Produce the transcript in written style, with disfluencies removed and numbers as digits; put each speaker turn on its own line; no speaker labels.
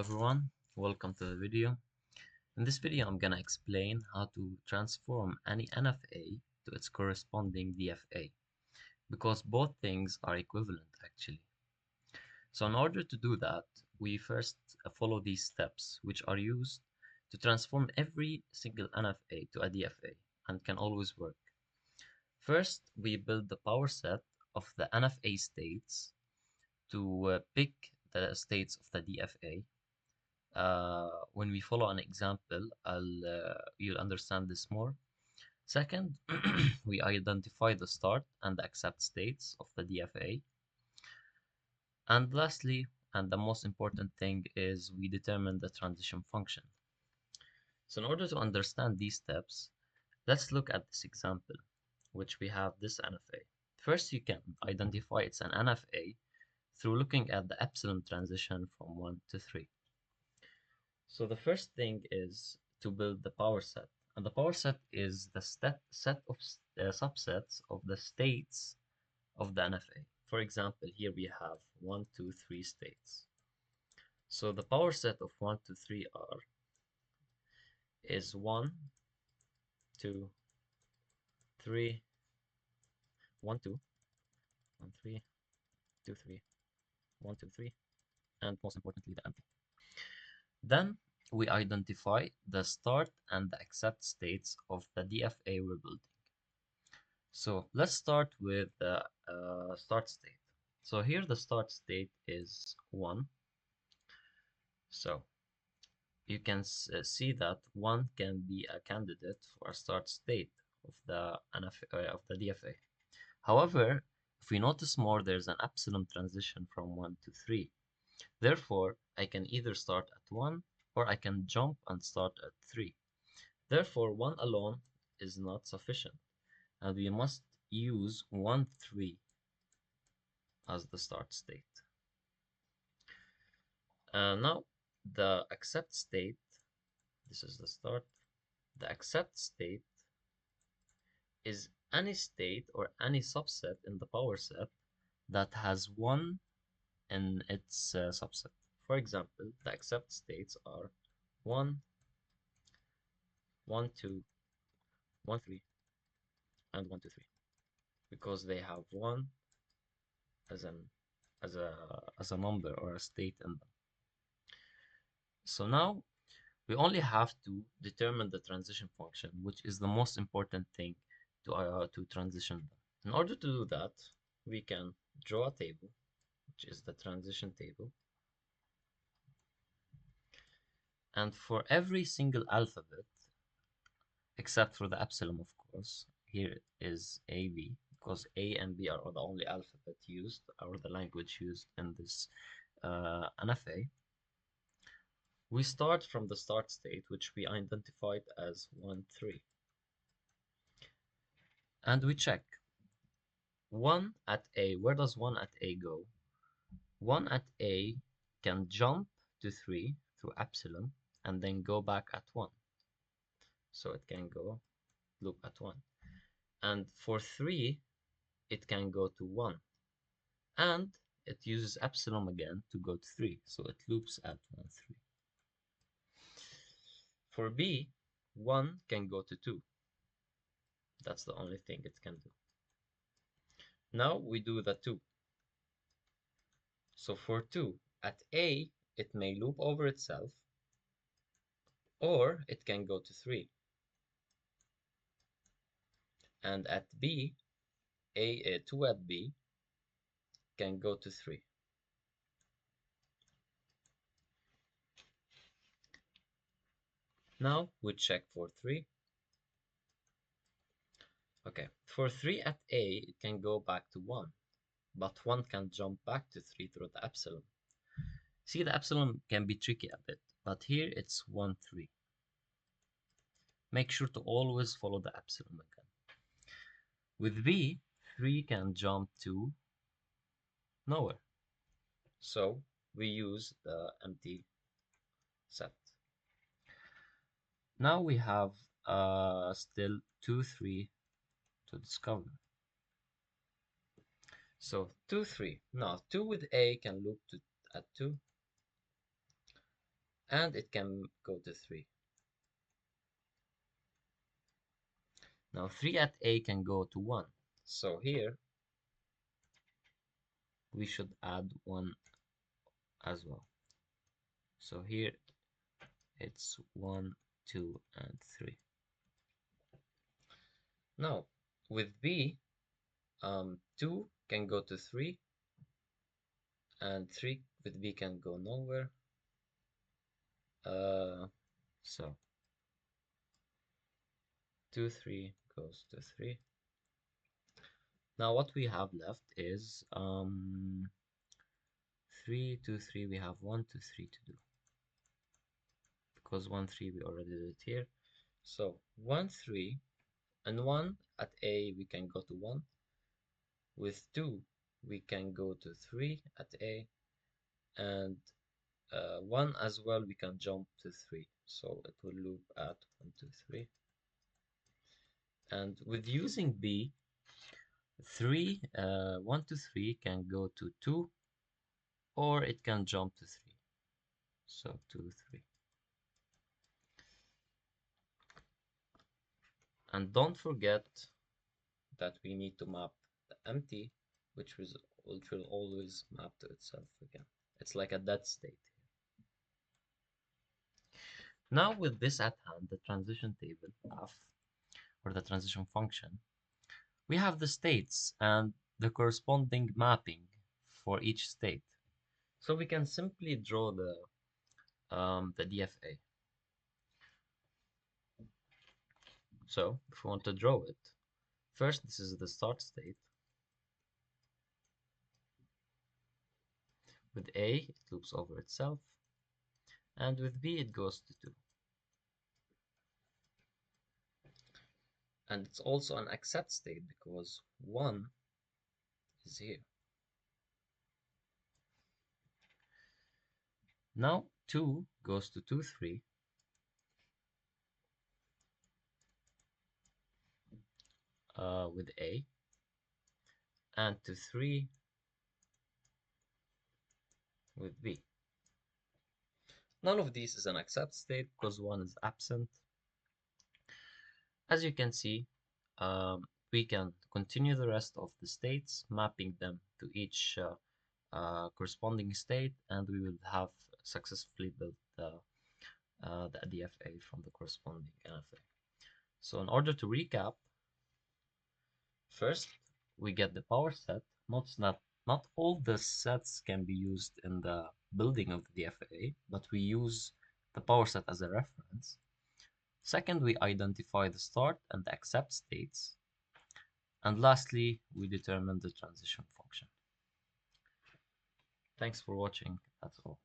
everyone, welcome to the video. In this video I'm gonna explain how to transform any NFA to its corresponding DFA, because both things are equivalent actually. So in order to do that, we first follow these steps, which are used to transform every single NFA to a DFA and can always work. First, we build the power set of the NFA states to pick the states of the DFA. When we follow an example, you'll understand this more. Second, we identify the start and the accept states of the DFA. And lastly, and the most important thing, is we determine the transition function. So in order to understand these steps, let's look at this example, which we have this NFA. First, you can identify it's an NFA through looking at the epsilon transition from 1 to 3. So the first thing is to build the power set. And the power set is the set of subsets of the states of the NFA. For example, here we have 1, 2, 3 states. So the power set of 1, 2, 3 is 1, 2, 3, 1, 2, 1, 3, 2, 3, 1, 2, 3, and most importantly the empty. Then we identify the start and the accept states of the DFA we're building. So let's start with the start state. So here the start state is 1. So you can see that 1 can be a candidate for a start state of the DFA. However, if we notice more, there's an epsilon transition from 1 to 3. Therefore, I can either start at 1 or I can jump and start at 3. Therefore, 1 alone is not sufficient, and we must use 1, 3 as the start state. Now, the accept state, this is the start. The accept state is any state or any subset in the power set that has 1 in its subset. For example, the accept states are 1, 1, 2, 1, 3, and 1, 2, 3, because they have 1 as a number or a state in them. So now we only have to determine the transition function, which is the most important thing to transition them. In order to do that, we can draw a table, which is the transition table. And for every single alphabet, except for the epsilon, of course, here is A, B, because A and B are the only alphabet used, or the language used in this NFA. We start from the start state, which we identified as 1, 3. And we check 1 at A. Where does 1 at A go? 1 at A can jump to 3 through epsilon and then go back at 1. So it can go loop at 1. And for 3, it can go to 1. And it uses epsilon again to go to 3. So it loops at 1, 3. For B, 1 can go to 2. That's the only thing it can do. Now we do the 2. So for 2, at A, it may loop over itself, or it can go to 3. And at B, 2 at B can go to 3. Now we check for 3. Okay, for 3 at A, it can go back to 1, but 1 can jump back to 3 through the epsilon. See, the epsilon can be tricky a bit, but here it's 1, 3. Make sure to always follow the epsilon again. With B, 3 can jump to nowhere. So we use the empty set. Now we have still 2, 3 to discover. So 2, 3. Now 2 with A can loop at 2. and it can go to 3. Now 3 at A can go to 1. So here we should add 1 as well. So here it's 1, 2, and 3. Now with B, 2 can go to 3, and 3 with B can go nowhere. So 2, 3 goes to 3. Now what we have left is 3, 2, 3. We have 1, 2, 3 to do, because 1, 3 we already did it here. So 1, 3, and 1 at A we can go to 1. With 2 we can go to 3 at A, and 1 as well we can jump to 3. So it will loop at 1, 2, 3. And with using B, 3, 1 to 3 can go to 2, or it can jump to 3. So 2, 3. And don't forget that we need to map the empty, which will always map to itself again. It's like a dead state. Now with this at hand, the transition table f, or the transition function, we have the states and the corresponding mapping for each state. So we can simply draw the DFA. So if we want to draw it, first this is the start state. With A, it loops over itself, and with B, it goes to 2. And it's also an accept state because 1 is here. Now 2 goes to 2, 3. With A, and to 3 with B. None of these is an accept state because 1 is absent. As you can see, we can continue the rest of the states, mapping them to each corresponding state, and we will have successfully built the DFA from the corresponding NFA. So in order to recap, first we get the power set. Not all the sets can be used in the building of the DFA, but we use the power set as a reference. Second, we identify the start and the accept states. And lastly, we determine the transition function. Thanks for watching. That's all.